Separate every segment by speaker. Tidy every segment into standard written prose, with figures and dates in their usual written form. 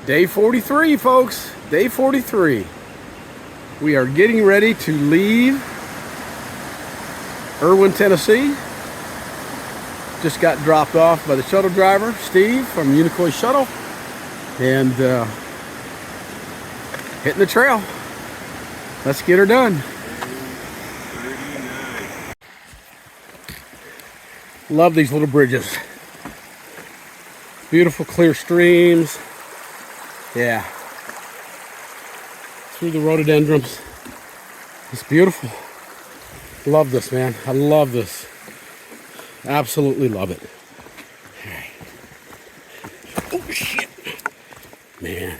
Speaker 1: Day 43, folks. Day 43. We are getting ready to leave Irwin, Tennessee. Just got dropped off by the shuttle driver, Steve, from Unicoi Shuttle. And hitting the trail. Let's get her done. Love these little bridges. Beautiful clear streams. Yeah. Through the rhododendrons. It's beautiful. Love this, man. I love this. Absolutely love it. Oh, shit. Man.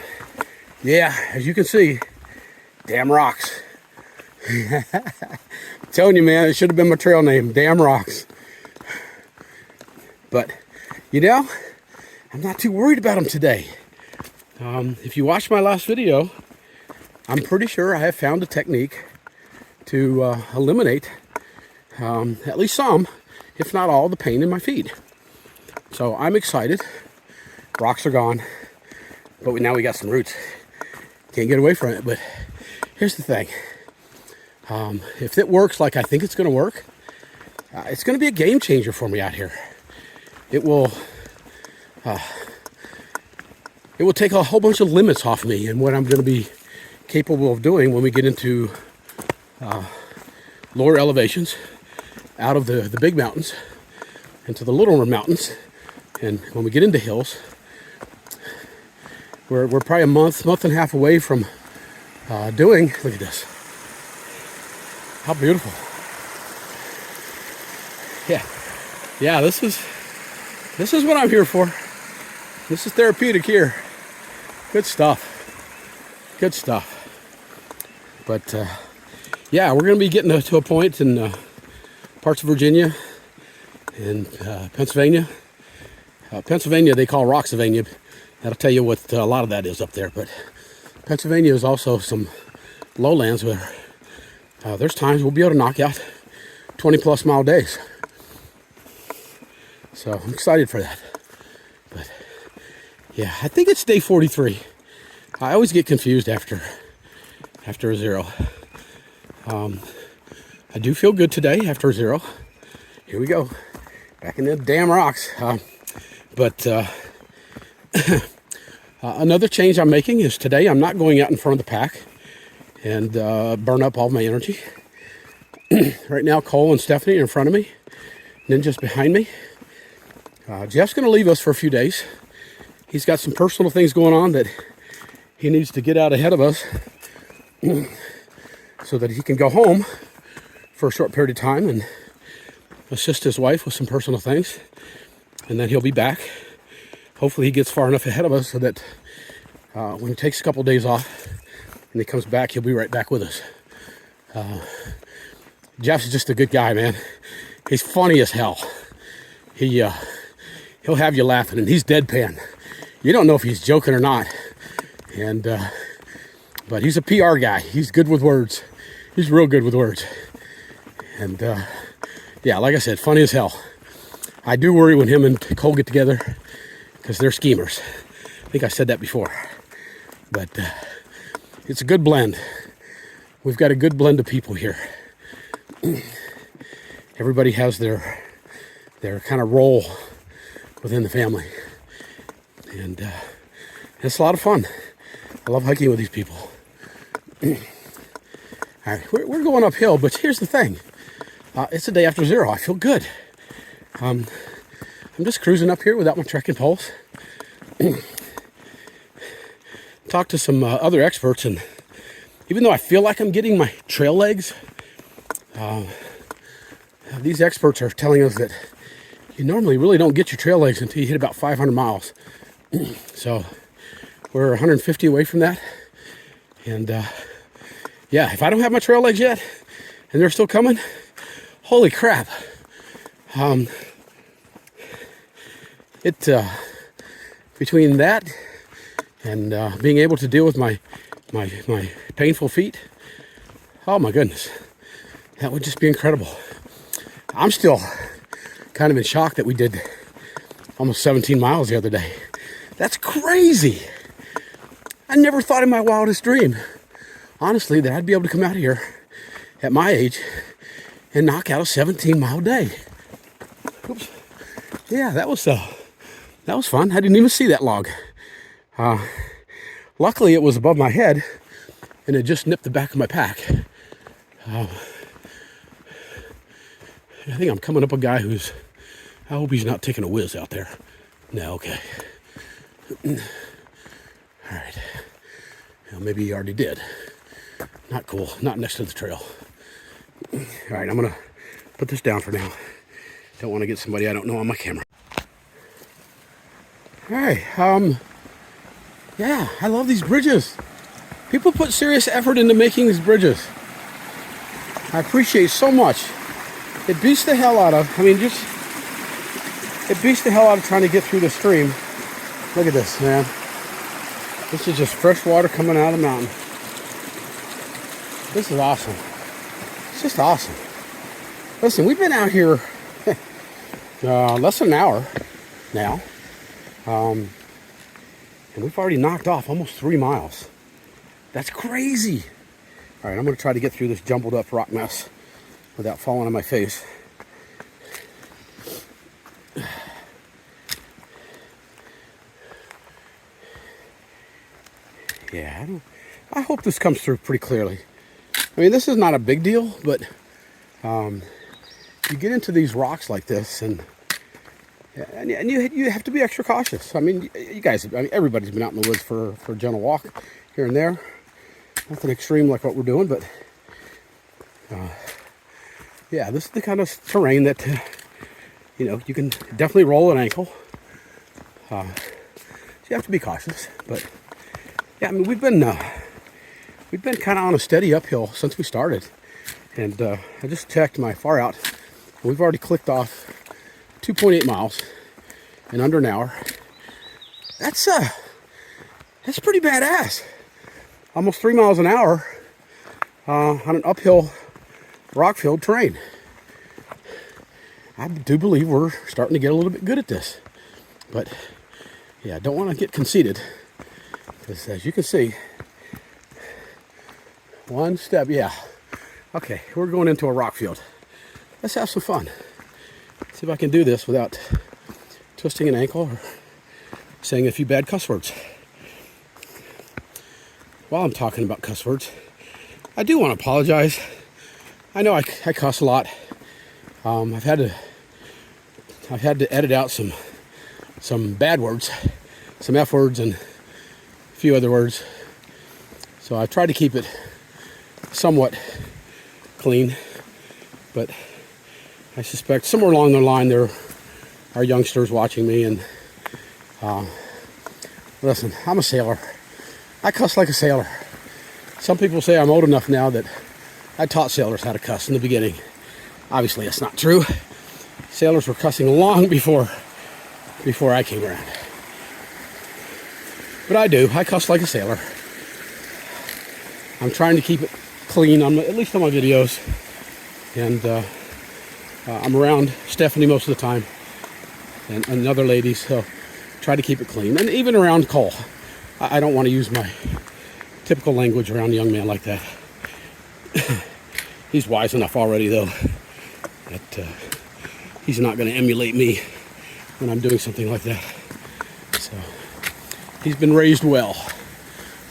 Speaker 1: Yeah, as you can see, damn rocks. I'm telling you, man, it should have been my trail name, Damn Rocks. But, you know, I'm not too worried about them today. If you watched my last video, I'm pretty sure I have found a technique to eliminate at least some, if not all, the pain in my feet. So I'm excited. Rocks are gone, but now we got some roots. Can't get away from it. But here's the thing. If it works like I think it's going to work, it's going to be a game changer for me out here. It will take a whole bunch of limits off me and what I'm going to be capable of doing when we get into lower elevations, out of the big mountains into the littler mountains. And when we get into hills, we're probably a month and a half away from doing, look at this. How beautiful. Yeah, this is what I'm here for. This is therapeutic here. Good stuff. Good stuff. But yeah, we're going to be getting to a point in parts of Virginia and Pennsylvania. Pennsylvania they call Rocksylvania. That'll tell you what a lot of that is up there. But Pennsylvania is also some lowlands where there's times we'll be able to knock out 20-plus mile days. So I'm excited for that. But yeah, I think it's day 43. I always get confused after a zero. I do feel good today after a zero. Here we go. Back in the damn rocks. But another change I'm making is today I'm not going out in front of the pack and burn up all my energy. Right now, Cole and Stephanie are in front of me. Ninja's behind me. Jeff's going to leave us for a few days. He's got some personal things going on that he needs to get out ahead of us so that he can go home for a short period of time and assist his wife with some personal things. And then he'll be back. Hopefully he gets far enough ahead of us so that when he takes a couple days off and he comes back, he'll be right back with us. Jeff's just a good guy, man. He's funny as hell. He'll have you laughing, and he's deadpan. You don't know if he's joking or not. And but he's a PR guy. He's good with words. He's real good with words. And yeah, like I said, funny as hell. I do worry when him and Cole get together because they're schemers. I think I said that before. But it's a good blend. We've got a good blend of people here. Everybody has their kind of role within the family. And it's a lot of fun. I love hiking with these people. All right, we're going uphill, but here's the thing. It's the day after zero. I feel good. I'm just cruising up here without my trekking poles. Talked to some other experts, and even though I feel like I'm getting my trail legs, these experts are telling us that you normally really don't get your trail legs until you hit about 500 miles. So we're 150 away from that. And yeah, if I don't have my trail legs yet and they're still coming, holy crap. Between that and being able to deal with my painful feet, oh my goodness, that would just be incredible. I'm still kind of in shock that we did almost 17 miles the other day. That's crazy. I never thought in my wildest dream, honestly, that I'd be able to come out here at my age and knock out a 17-mile day. Oops. Yeah, that was fun. I didn't even see that log. Luckily, it was above my head, and it just nipped the back of my pack. I think I'm coming up a guy who's, I hope he's not taking a whiz out there. No, okay. All right. Well, maybe he already did. Not cool. Not next to the trail. All right, I'm going to put this down for now. Don't want to get somebody I don't know on my camera. All right. Yeah, I love these bridges. People put serious effort into making these bridges. I appreciate so much. It beats the hell out of, it beats the hell out of trying to get through the stream. Look at this, man. This is just fresh water coming out of the mountain. This is awesome. It's just awesome. Listen, we've been out here less than an hour now. And we've already knocked off almost 3 miles. That's crazy. All right, I'm going to try to get through this jumbled up rock mess without falling on my face. Yeah, I hope this comes through pretty clearly. I mean, this is not a big deal, but you get into these rocks like this, and you have to be extra cautious. I mean, you guys, everybody's been out in the woods for a gentle walk here and there. Nothing extreme like what we're doing, but yeah, this is the kind of terrain that you can definitely roll an ankle. So you have to be cautious, but yeah, I mean, we've been kind of on a steady uphill since we started, and I just checked my far out. We've already clicked off 2.8 miles in under an hour. That's pretty badass. Almost 3 miles an hour on an uphill rock-filled terrain. I do believe we're starting to get a little bit good at this, but yeah, I don't want to get conceited, because as you can see, one step, yeah. Okay, we're going into a rock field. Let's have some fun. See if I can do this without twisting an ankle or saying a few bad cuss words. While I'm talking about cuss words, I do want to apologize. I know I cuss a lot. I've had to edit out some bad words, some F words, and a few other words. So I've tried to keep it somewhat clean, but I suspect somewhere along the line there are youngsters watching me, and listen, I'm a sailor. I cuss like a sailor. Some people say I'm old enough now that I taught sailors how to cuss in the beginning. Obviously, that's not true. Sailors were cussing long before I came around. But I cuss like a sailor. I'm trying to keep it clean, at least on my videos. And I'm around Stephanie most of the time, and other ladies, so try to keep it clean. And even around Cole. I don't want to use my typical language around a young man like that. He's wise enough already, though, that he's not going to emulate me when I'm doing something like that. So he's been raised well.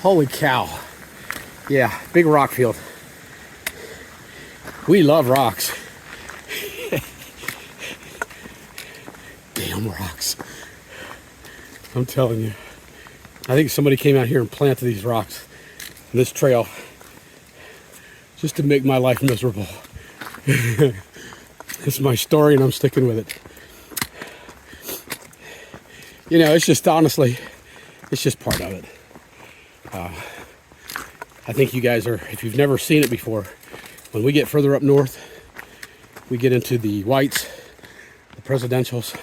Speaker 1: Holy cow. Yeah, big rock field. We love rocks. Damn rocks. I'm telling you. I think somebody came out here and planted these rocks in this trail just to make my life miserable. It's my story, and I'm sticking with it. You know, it's just, honestly, it's just part of it. I think you guys are, if you've never seen it before, when we get further up north, we get into the whites, the presidentials.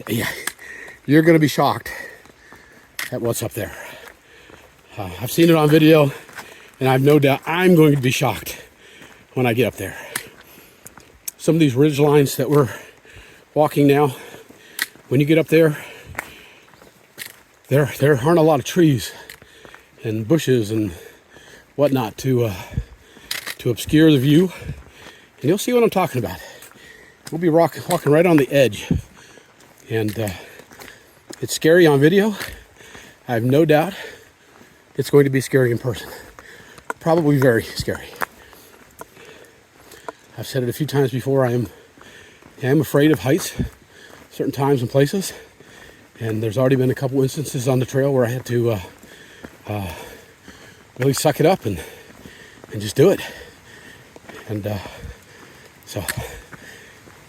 Speaker 1: Yeah, you're going to be shocked at what's up there. I've seen it on video, and I've no doubt I'm going to be shocked when I get up there. Some of these ridge lines that we're walking now, when you get up there, there aren't a lot of trees and bushes and whatnot to obscure the view. And you'll see what I'm talking about. We'll be walking right on the edge. And it's scary on video. I have no doubt it's going to be scary in person. Probably very scary. I've said it a few times before. I am afraid of heights, certain times and places. And there's already been a couple instances on the trail where I had to really suck it up and just do it. And so,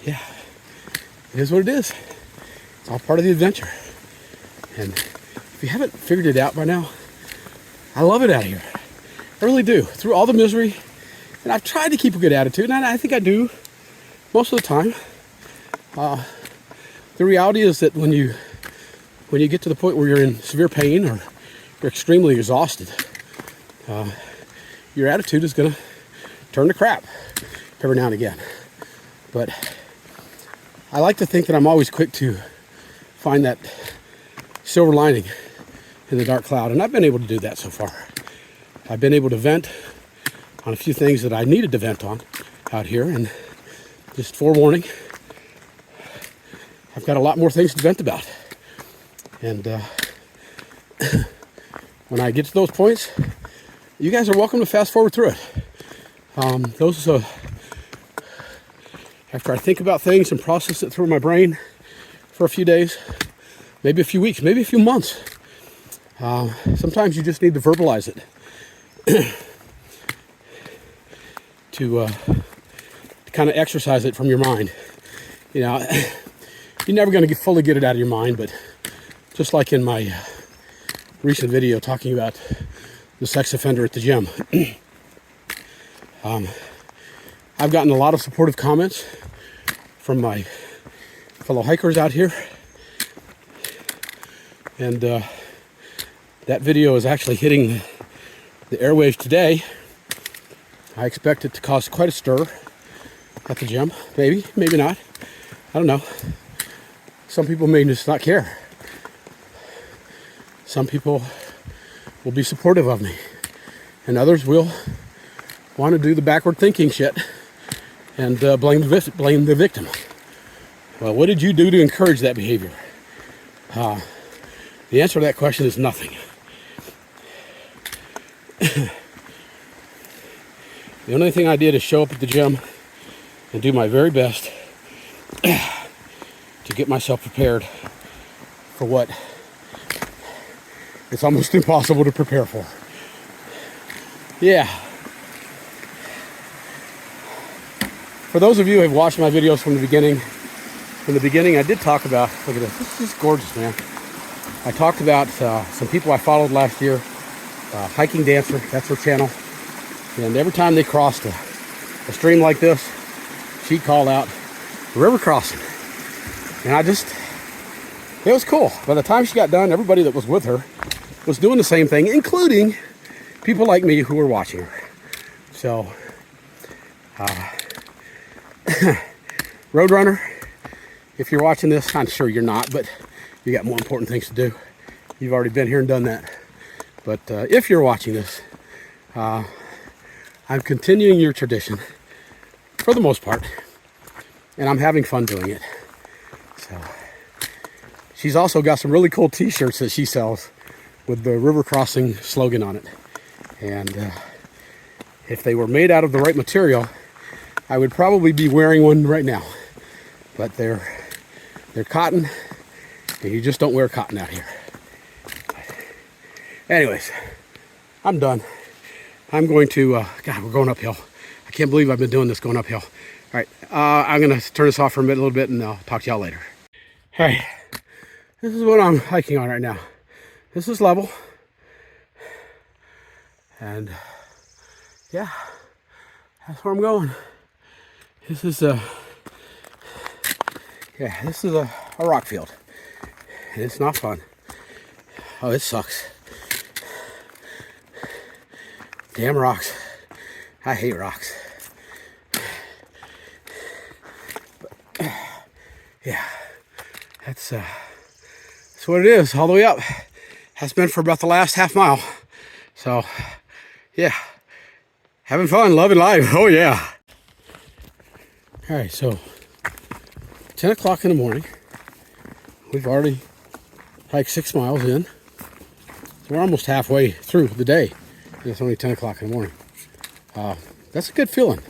Speaker 1: yeah, it is what it is. It's all part of the adventure. And if you haven't figured it out by now, I love it out here. I really do. Through all the misery, and I've tried to keep a good attitude, and I think I do most of the time. The reality is that when you get to the point where you're in severe pain or you're extremely exhausted, your attitude is going to turn to crap every now and again. But I like to think that I'm always quick to find that silver lining in the dark cloud, and I've been able to do that so far. I've been able to vent on a few things that I needed to vent on out here, and just forewarning, I've got a lot more things to vent about. And when I get to those points, you guys are welcome to fast forward through it. After I think about things and process it through my brain for a few days, maybe a few weeks, maybe a few months, sometimes you just need to verbalize it to kind of exercise it from your mind. You know, you're never going to fully get it out of your mind, but just like in my recent video talking about the sex offender at the gym, I've gotten a lot of supportive comments from my fellow hikers out here, and that video is actually hitting the airwaves today. I expect it to cause quite a stir at the gym. Maybe, maybe not. I don't know. Some people may just not care. Some people will be supportive of me, and others will want to do the backward thinking shit and blame the victim. Well, what did you do to encourage that behavior? The answer to that question is nothing. The only thing I did is show up at the gym and do my very best to get myself prepared for what it's almost impossible to prepare for. Yeah. For those of you who have watched my videos from the beginning, I did talk about, look at this, this is gorgeous, man. I talked about some people I followed last year, Hiking Dancer, that's her channel. And every time they crossed a stream like this, she'd call out river crossing. And it was cool. By the time she got done, everybody that was with her was doing the same thing, including people like me who were watching her. So, Roadrunner, if you're watching this, I'm sure you're not, but you got more important things to do. You've already been here and done that. But if you're watching this, I'm continuing your tradition for the most part, and I'm having fun doing it. So she's also got some really cool t-shirts that she sells with the river crossing slogan on it. And if they were made out of the right material, I would probably be wearing one right now. But they're cotton, and you just don't wear cotton out here. Anyways, I'm done. I'm going to, God, we're going uphill. I can't believe I've been doing this going uphill. All right, I'm going to turn this off for a little bit, and I'll talk to y'all later. All right, this is what I'm hiking on right now. This is level. And, yeah, that's where I'm going. This is a rock field. And it's not fun. Oh, it sucks. Damn rocks. I hate rocks. But, yeah, that's what it is, all the way up. has been for about the last half mile. So, yeah, having fun, loving life. Oh, yeah. All right, so 10 o'clock in the morning. We've already hiked 6 miles in. So we're almost halfway through the day. And it's only 10 o'clock in the morning. That's a good feeling.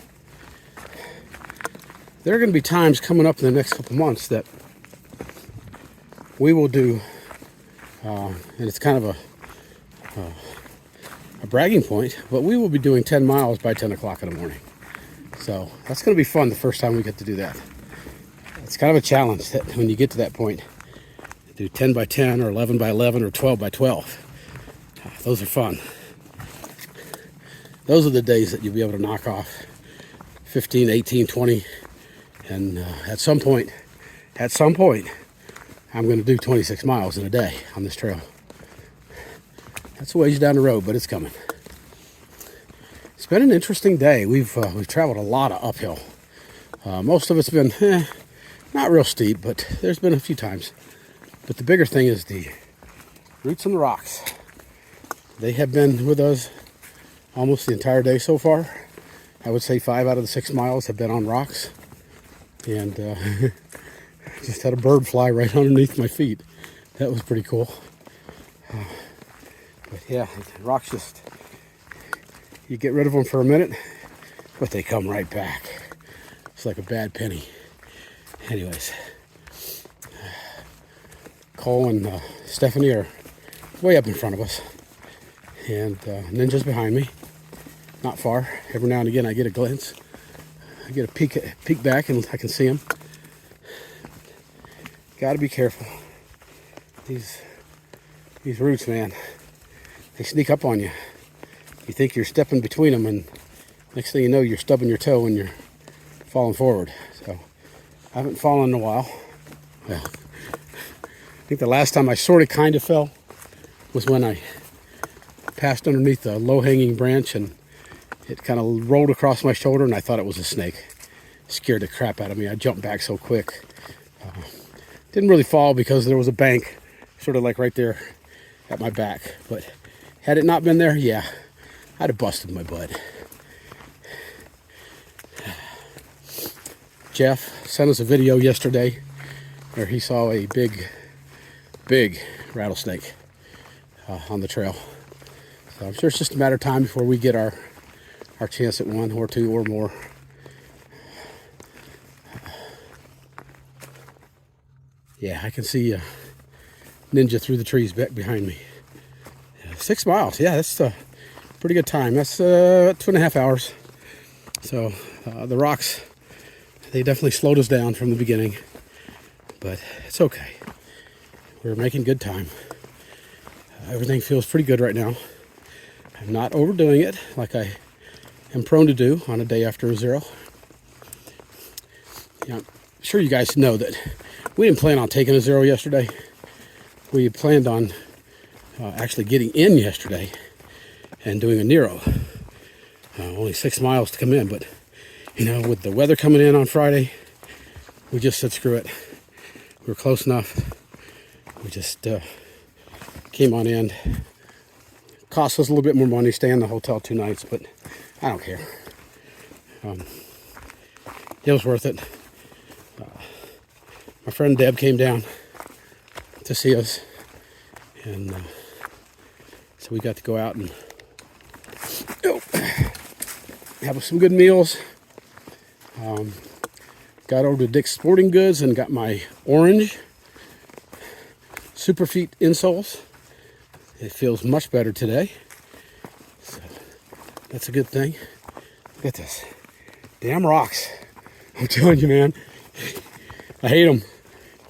Speaker 1: There are going to be times coming up in the next couple months that we will do, and it's kind of a bragging point, but we will be doing 10 miles by 10 o'clock in the morning. So that's going to be fun the first time we get to do that. It's kind of a challenge that when you get to that point, do 10 by 10 or 11 by 11 or 12 by 12. Those are fun. Those are the days that you'll be able to knock off 15, 18, 20. And at some point, I'm going to do 26 miles in a day on this trail. That's a ways down the road, but it's coming. It's been an interesting day. We've traveled a lot of uphill. Most of it's been not real steep, but there's been a few times. But the bigger thing is the roots and the rocks. They have been with us almost the entire day so far. I would say 5 out of the 6 miles have been on rocks. And just had a bird fly right underneath my feet. That was pretty cool. But yeah, rocks just, you get rid of them for a minute, but they come right back. It's like a bad penny. Anyways, Cole and Stephanie are way up in front of us. And Ninja's behind me, not far. Every now and again I get a glimpse. I get a peek back and I can see him. Gotta be careful. These roots, man, they sneak up on you. You think you're stepping between them, and next thing you know, you're stubbing your toe and you're falling forward. So I haven't fallen in a while. Well, I think the last time I sort of kind of fell was when I passed underneath a low-hanging branch and it kind of rolled across my shoulder, and I thought it was a snake. Scared the crap out of me. I jumped back so quick. Didn't really fall because there was a bank sort of like right there at my back. But had it not been there, yeah, I'd have busted my butt. Jeff sent us a video yesterday where he saw a big rattlesnake on the trail. So I'm sure it's just a matter of time before we get our chance at one or two or more. Yeah, I can see Ninja through the trees back behind me. 6 miles, yeah, that's a pretty good time. That's 2.5 hours. So the rocks, they definitely slowed us down from the beginning, but it's okay. We're making good time. Everything feels pretty good right now. I'm not overdoing it like I am prone to do on a day after a zero. Yeah, I'm sure you guys know that we didn't plan on taking a zero yesterday. We planned on actually getting in yesterday and doing a Nero. Only 6 miles to come in, but you know, with the weather coming in on Friday, we just said screw it. We were close enough. We just came on in. Cost us a little bit more money staying in the hotel 2 nights, but I don't care. It was worth it. My friend Deb came down to see us, and so we got to go out and have some good meals. Got over to Dick's Sporting Goods and got my orange Superfeet insoles. It feels much better today, so that's a good thing. Look at this. Damn rocks. I'm telling you, man. I hate them.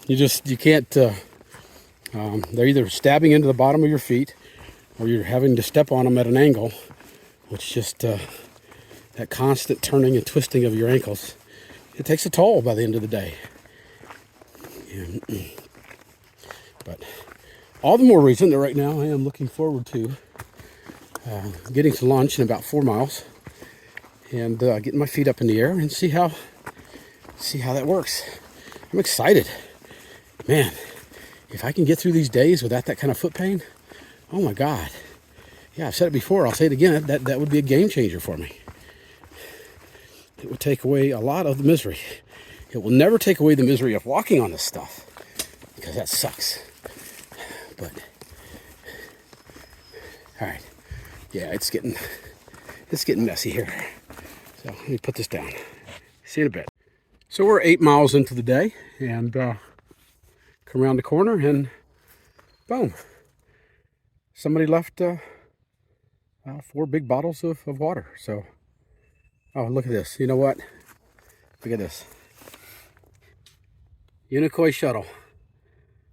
Speaker 1: You can't, they're either stabbing into the bottom of your feet or you're having to step on them at an angle, which just, that constant turning and twisting of your ankles, it takes a toll by the end of the day. But all the more reason that right now I am looking forward to getting to lunch in about 4 miles and getting my feet up in the air and see how that works. I'm excited. Man, if I can get through these days without that kind of foot pain, Oh my God. Yeah, I've said it before. I'll say it again. That would be a game changer for me. It would take away a lot of the misery. It will never take away the misery of walking on this stuff, because that sucks. But, all right. Yeah, it's getting messy here. So let me put this down. See you in a bit. So we're 8 miles into the day, and come around the corner, and boom. Somebody left 4 big bottles of water. So, oh, look at this. You know what? Look at this. Unicoi shuttle.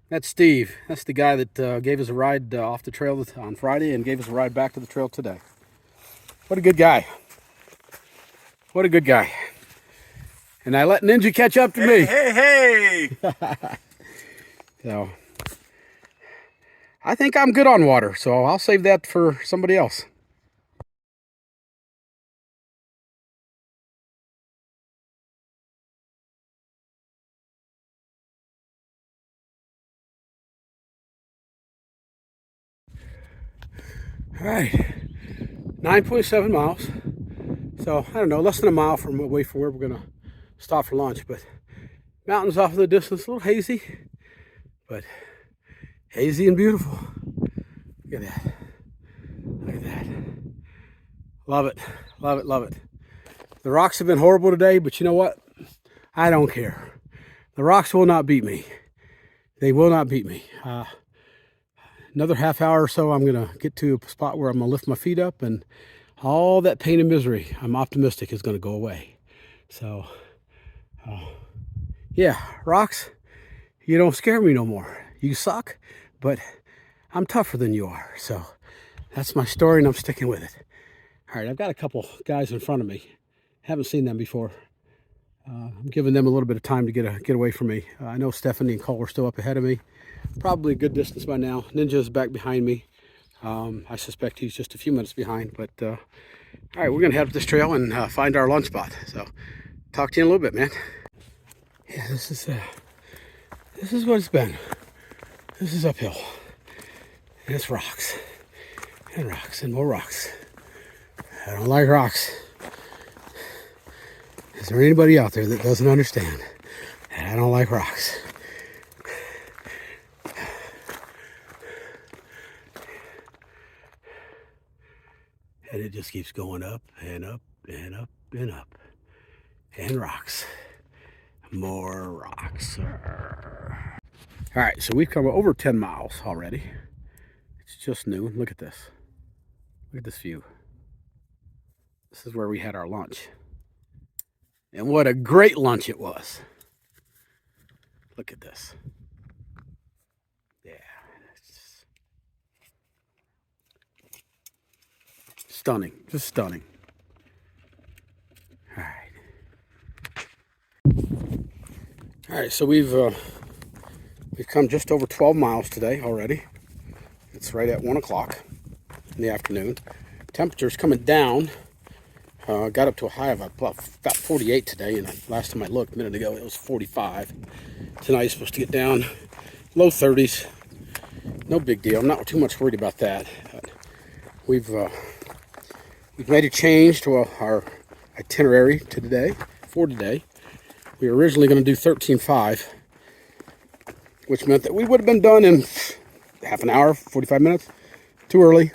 Speaker 1: That's Steve. That's the guy that gave us a ride off the trail on Friday and gave us a ride back to the trail today. What a good guy. What a good guy. And I let Ninja catch up to me.
Speaker 2: Hey!
Speaker 1: So, I think I'm good on water, so I'll save that for somebody else. All right, 9.7 miles. So, I don't know, less than a mile away from where we're going to stop for lunch. But mountains off in the distance, a little hazy, but hazy and beautiful. Look at that. Look at that. Love it. Love it. Love it. The rocks have been horrible today, but you know what? I don't care. The rocks will not beat me. They will not beat me. Another half hour or so, I'm going to get to a spot where I'm going to lift my feet up, and all that pain and misery, I'm optimistic, is going to go away. So, yeah, rocks, you don't scare me no more. You suck, but I'm tougher than you are. So that's my story, and I'm sticking with it. All right, I've got a couple guys in front of me. Haven't seen them before. I'm giving them a little bit of time to get away from me. I know Stephanie and Cole are still up ahead of me. Probably a good distance by now. Ninja's back behind me. I suspect he's just a few minutes behind. But, all right, we're going to head up this trail and find our lunch spot. So, talk to you in a little bit, man. Yeah, this is what it's been. This is uphill. And it's rocks. And rocks and more rocks. I don't like rocks. Is there anybody out there that doesn't understand that I don't like rocks? And it just keeps going up and up and up and up. And rocks. More rocks. All right, so we've come over 10 miles already. It's just noon. Look at this. Look at this view. This is where we had our lunch. And what a great lunch it was. Look at this. Yeah. It's stunning. Just stunning. All right. All right, so we've come just over 12 miles today already. It's right at 1 o'clock in the afternoon. Temperature's coming down. Got up to a high of about 48 today, and last time I looked a minute ago it was 45. Tonight it's supposed to get down low 30s. No big deal. I'm not too much worried about that. We've made a change to our itinerary for today. We were originally going to do 13.5, which meant that we would have been done in half an hour, 45 minutes. Too early.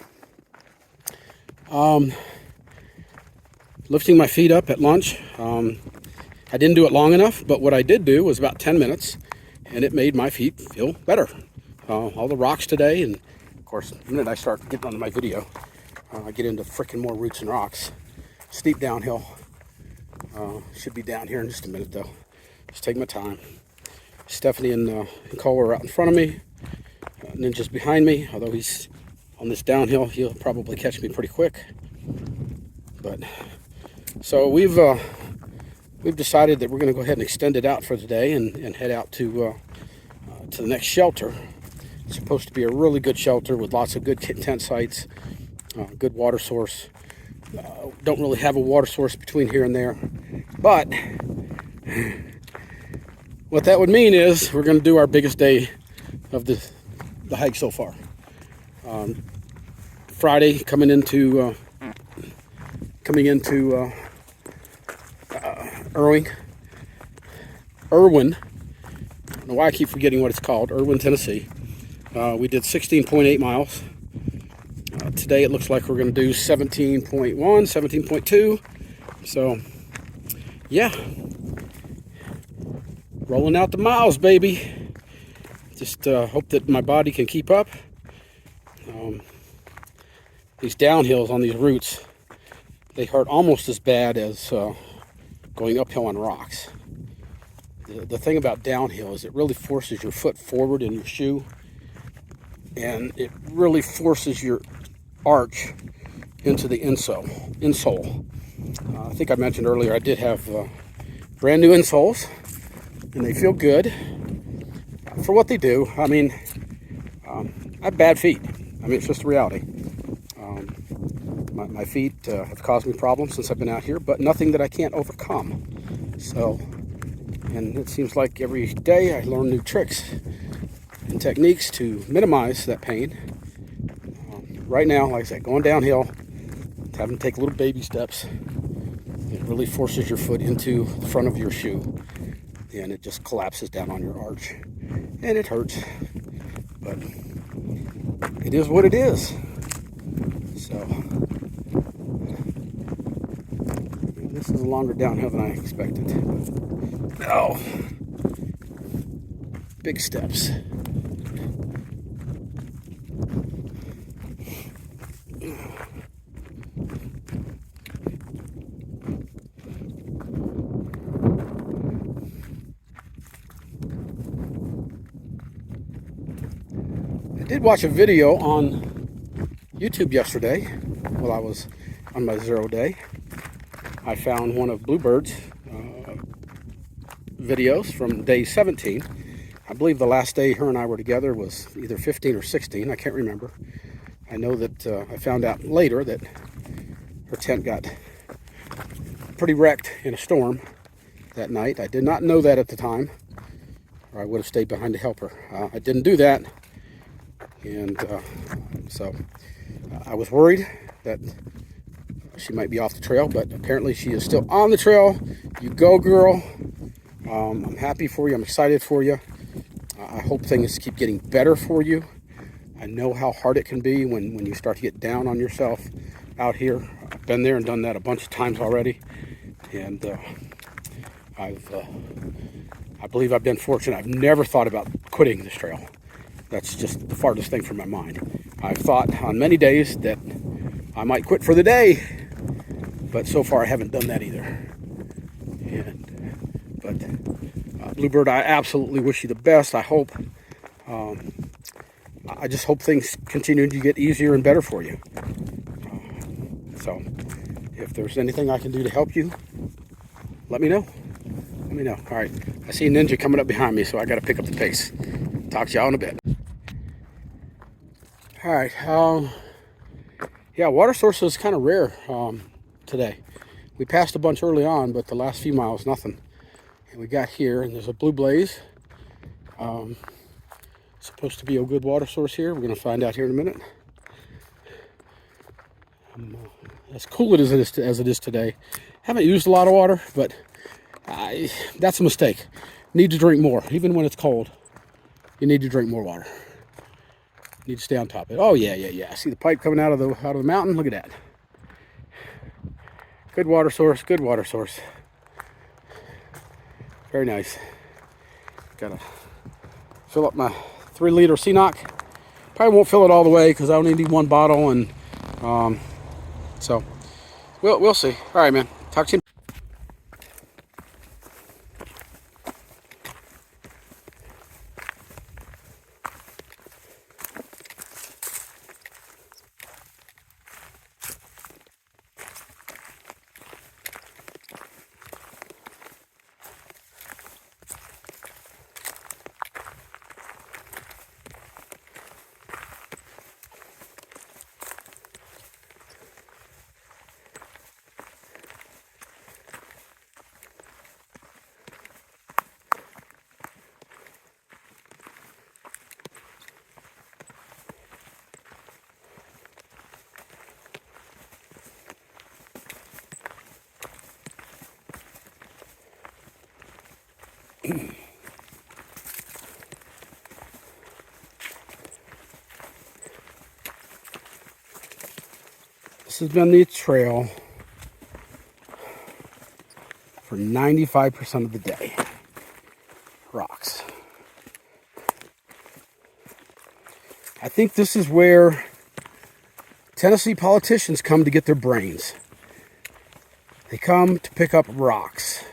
Speaker 1: Lifting my feet up at lunch. I didn't do it long enough, but what I did do was about 10 minutes, and it made my feet feel better. All the rocks today, and of course, the minute I start getting onto my video, I get into freaking more roots and rocks. Steep downhill. Should be down here in just a minute, though. Just take my time. Stephanie and Cole are out in front of me. Ninja's behind me, although he's on this downhill. He'll probably catch me pretty quick. But so we've decided that we're going to go ahead and extend it out for the day and head out to the next shelter. It's supposed to be a really good shelter with lots of good tent sites, good water source. Don't really have a water source between here and there, but what that would mean is we're going to do our biggest day of the hike so far. Friday coming into Irwin. I don't know why I keep forgetting what it's called. Irwin, Tennessee. We did 16.8 miles. Today it looks like we're going to do 17.1, 17.2. So, yeah. Rolling out the miles, baby. Just hope that my body can keep up. These downhills on these routes, they hurt almost as bad as going uphill on rocks. The thing about downhill is it really forces your foot forward in your shoe, and it really forces your arch into the insole. I think I mentioned earlier I did have brand new insoles, and they feel good for what they do. I mean, I have bad feet. I mean, it's just a reality. My feet have caused me problems since I've been out here, but nothing that I can't overcome. So, and it seems like every day I learn new tricks and techniques to minimize that pain. Right now, like I said, going downhill, having to take little baby steps, it really forces your foot into the front of your shoe, and it just collapses down on your arch, and it hurts, but it is what it is. So, this is a longer downhill than I expected. Oh, big steps. I did watch a video on YouTube yesterday while I was on my 0 day. I found one of Bluebird's videos from day 17. I believe the last day her and I were together was either 15 or 16. I can't remember. I know that I found out later that her tent got pretty wrecked in a storm that night. I did not know that at the time, or I would have stayed behind to help her. I didn't do that, and so I was worried that she might be off the trail, but apparently she is still on the trail. You go, girl. I'm happy for you. I'm excited for you. I hope things keep getting better for you. I know how hard it can be when you start to get down on yourself out here. I've been there and done that a bunch of times already, and I believe I've been fortunate. I've never thought about quitting this trail. That's just the farthest thing from my mind. I've thought on many days that I might quit for the day, but so far I haven't done that either. But Bluebird, I absolutely wish you the best. I hope, I just hope things continue to get easier and better for you. So, if there's anything I can do to help you, let me know. Let me know. All right, I see Ninja coming up behind me, so I got to pick up the pace. Talk to y'all in a bit. All right. Yeah, water source is kind of rare today. We passed a bunch early on, but the last few miles, nothing. And we got here, and there's a blue blaze. Supposed to be a good water source here. We're going to find out here in a minute. As cool as it is today. Haven't used a lot of water, but that's a mistake. Need to drink more, even when it's cold. You need to drink more water. Need to stay on top of it. Oh yeah. I see the pipe coming out of the mountain. Look at that. Good water source. Good water source. Very nice. Gotta fill up my 3-liter CNOC. Probably won't fill it all the way because I only need one bottle, and so we'll see. All right, man. Talk to you. This has been the trail for 95% of the day. Rocks. I think this is where Tennessee politicians come to get their brains. They come to pick up rocks.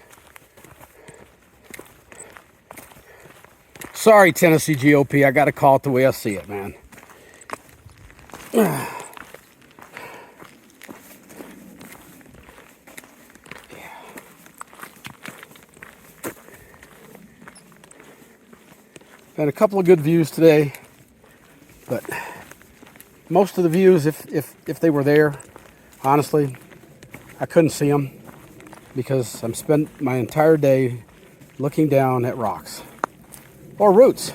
Speaker 1: Sorry, Tennessee GOP, I got to call it the way I see it, man. Had a couple of good views today, but most of the views, if they were there, honestly, I couldn't see them because I'm spent my entire day looking down at rocks or roots.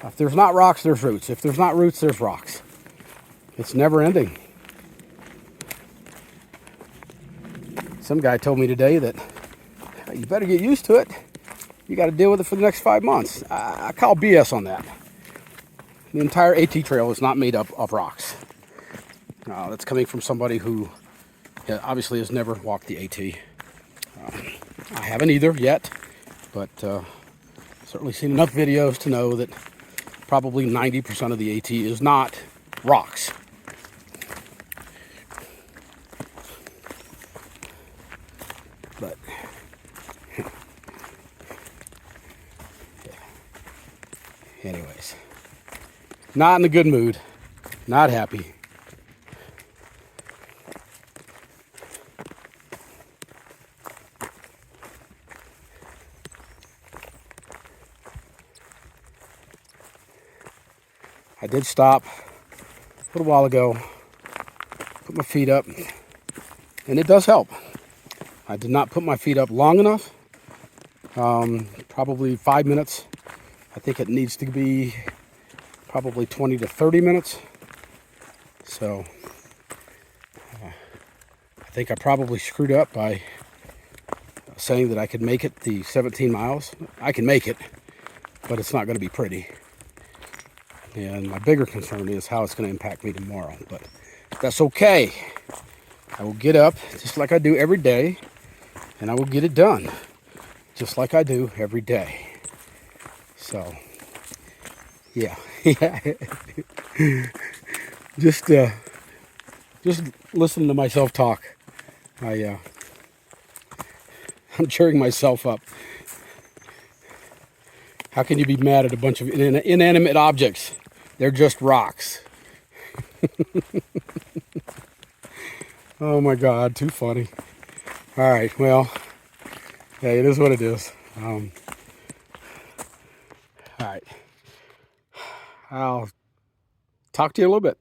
Speaker 1: If there's not rocks, there's roots. If there's not roots, there's rocks. It's never ending. Some guy told me today that you better get used to it. You got to deal with it for the next 5 months. I call BS on that. The entire AT trail is not made up of rocks. That's coming from somebody who obviously has never walked the AT. I haven't either yet, but certainly seen enough videos to know that probably 90% of the AT is not rocks. But anyways, not in a good mood, not happy. I did stop a little while ago, put my feet up, and it does help. I did not put my feet up long enough, probably 5 minutes. I think it needs to be probably 20 to 30 minutes. So I think I probably screwed up by saying that I could make it the 17 miles. I can make it, but it's not going to be pretty. And my bigger concern is how it's going to impact me tomorrow. But that's okay. I will get up just like I do every day, and I will get it done just like I do every day. So, yeah. Just listening to myself talk, I'm cheering myself up. How can you be mad at a bunch of inanimate objects? They're just rocks. Oh my God, too funny. All right, well, yeah, it is what it is. All right. I'll talk to you in a little bit.